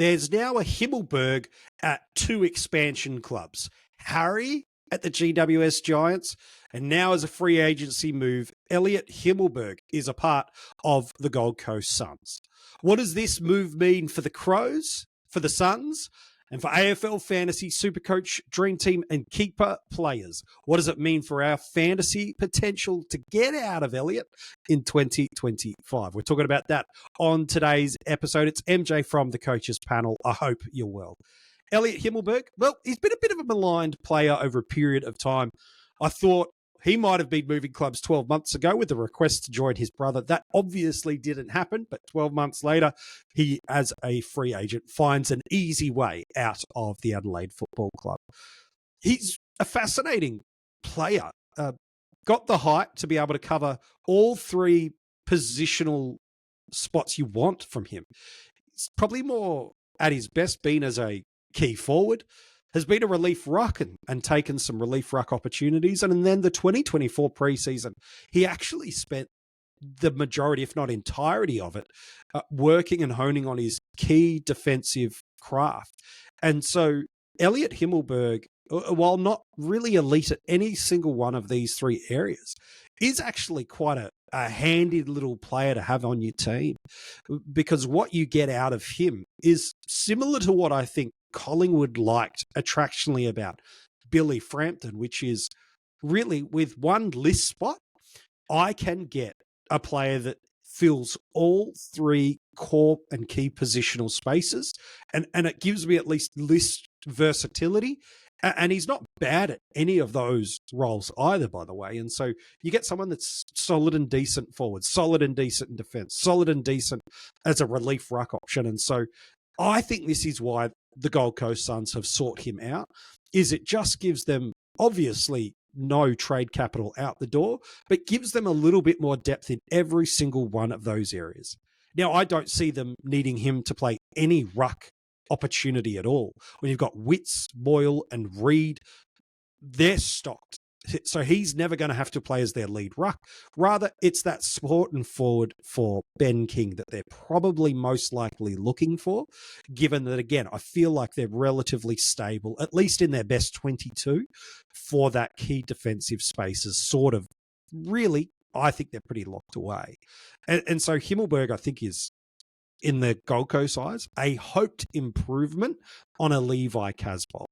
there's now a Himmelberg at 2 expansion clubs. Harry at the GWS Giants, and now as a free agency move, Elliot Himmelberg is a part of the Gold Coast Suns. What does this move mean for the Crows, for the Suns, and for AFL Fantasy Supercoach, Dream Team, and Keeper players? What does it mean for our fantasy potential to get out of Elliot in 2025? We're talking about that on today's episode. It's MJ from the Coaches Panel. I hope you're well. Elliot Himmelberg, well, he's been a bit of a maligned player over a period of time. I thought he might have been moving clubs 12 months ago with a request to join his brother. That obviously didn't happen, but 12 months later, he, as a free agent, finds an easy way out of the Adelaide Football Club. He's a fascinating player. Got the height to be able to cover all 3 positional spots you want from him. He's probably more at his best been as a key forward, has been a relief ruck and taken some relief ruck opportunities. And then the 2024 preseason, he actually spent the majority, if not entirety of it, working and honing on his key defensive craft. And so Elliot Himmelberg, while not really elite at any single one of these 3 areas, is actually quite a handy little player to have on your team, because what you get out of him is similar to what I think Collingwood liked attractionally about Billy Frampton, which is really with one list spot, I can get a player that fills all 3 core and key positional spaces, and it gives me at least list versatility. And he's not bad at any of those roles either, by the way. And so you get someone that's solid and decent forward, solid and decent in defense, solid and decent as a relief ruck option. And so I think this is why the Gold Coast Suns have sought him out, is it just gives them, obviously, no trade capital out the door, but gives them a little bit more depth in every single one of those areas. Now, I don't see them needing him to play any ruck opportunity at all. When you've got Witts, Boyle, and Reed, they're stocked. So he's never going to have to play as their lead ruck. Rather, it's that support and forward for Ben King that they're probably most likely looking for, given that, again, I feel like they're relatively stable, at least in their best 22, for that key defensive spaces, sort of really, I think they're pretty locked away. And so Himmelberg, I think, is, in the Gold Coast eyes, a hoped improvement on a Levi Casbolt.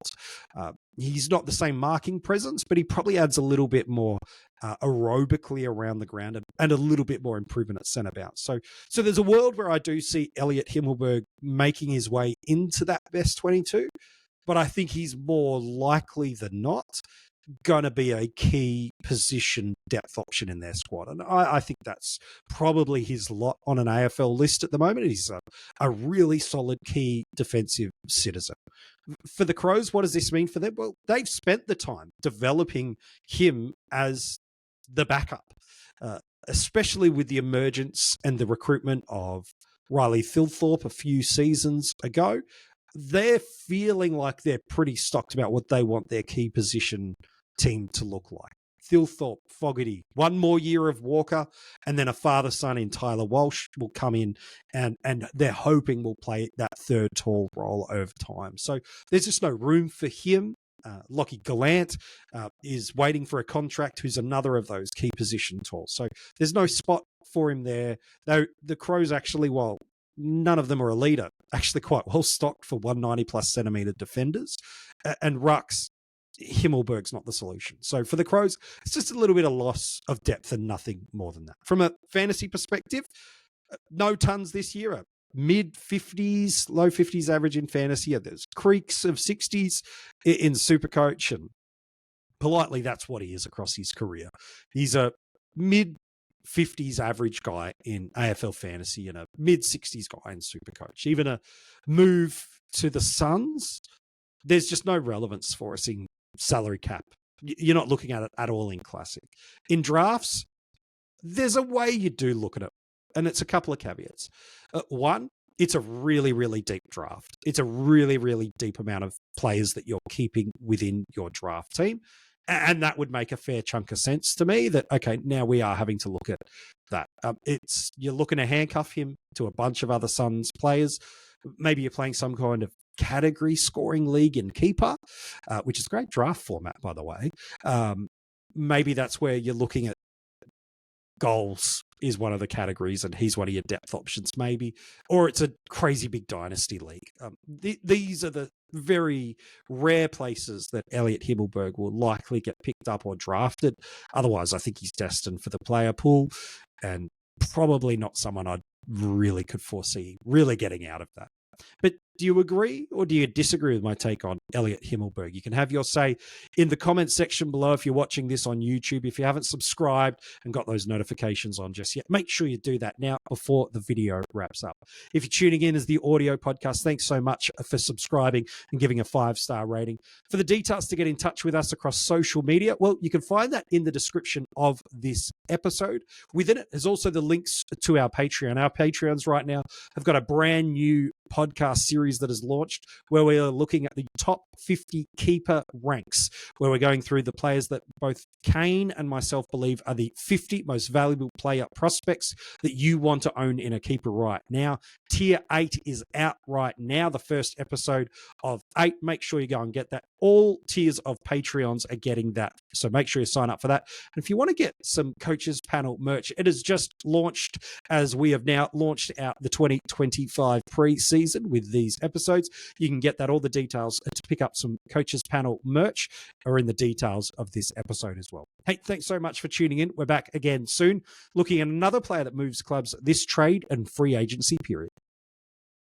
He's not the same marking presence, but he probably adds a little bit more aerobically around the ground and a little bit more improvement at centre bounce. So there's a world where I do see Elliot Himmelberg making his way into that best 22, but I think he's more likely than not going to be a key position depth option in their squad. And I think that's probably his lot on an AFL list at the moment. He's a really solid key defensive citizen. For the Crows, what does this mean for them? Well, they've spent the time developing him as the backup, especially with the emergence and the recruitment of Riley Thilthorpe a few seasons ago. They're feeling like they're pretty stocked about what they want their key position team to look like. Thilthorpe, Fogarty, one more year of Walker, and then a father-son in Tyler Walsh will come in, and they're hoping will play that third tall role over time. So there's just no room for him. Lockie Gallant is waiting for a contract, who's another of those key position talls. So there's no spot for him there. Though the Crows actually, while none of them are a leader, actually quite well stocked for 190-plus centimetre defenders. And rucks, Himmelberg's not the solution. So for the Crows, it's just a little bit of loss of depth and nothing more than that. From a fantasy perspective, no tons this year. Mid-50s, low 50s average in fantasy. There's creaks of 60s in Supercoach, and politely, that's what he is across his career. He's a mid-50s average guy in AFL fantasy and a mid-60s guy in Supercoach. Even a move to the Suns, there's just no relevance for us in salary cap. You're not looking at it at all in Classic. In drafts, there's a way you do look at it, and it's a couple of caveats. One, it's a really, really deep draft. It's a really, really deep amount of players that you're keeping within your draft team. And that would make a fair chunk of sense to me that, okay, now we are having to look at that. You're looking to handcuff him to a bunch of other Suns players. maybe you're playing some kind of category scoring league in keeper, which is a great draft format, by the way. Maybe that's where you're looking at goals is one of the categories and he's one of your depth options maybe, or it's a crazy big dynasty league. These are the very rare places that Elliot Himmelberg will likely get picked up or drafted. Otherwise, I think he's destined for the player pool and probably not someone I really could foresee really getting out of that. But do you agree or do you disagree with my take on Elliot Himmelberg? You can have your say in the comments section below if you're watching this on YouTube. If you haven't subscribed and got those notifications on just yet, make sure you do that now before the video wraps up. If you're tuning in as the audio podcast, thanks so much for subscribing and giving a 5-star rating. For the details to get in touch with us across social media, well, you can find that in the description of this episode. Within it is also the links to our Patreon. Our Patreons right now have got a brand new podcast series that has launched where we are looking at the top 50 keeper ranks, where we're going through the players that both Kane and myself believe are the 50 most valuable player prospects that you want to own in a keeper right now. Tier 8 is out right now, the first episode of 8. Make sure you go and get that. All tiers of Patreons are getting that, so make sure you sign up for that. And if you want to get some Coaches Panel merch, it has just launched as we have now launched out the 2025 pre-season with these episodes. You can get that. All the details to pick up some Coaches Panel merch are in the details of this episode as well. Hey, thanks so much for tuning in. We're back again soon, looking at another player that moves clubs this trade and free agency period.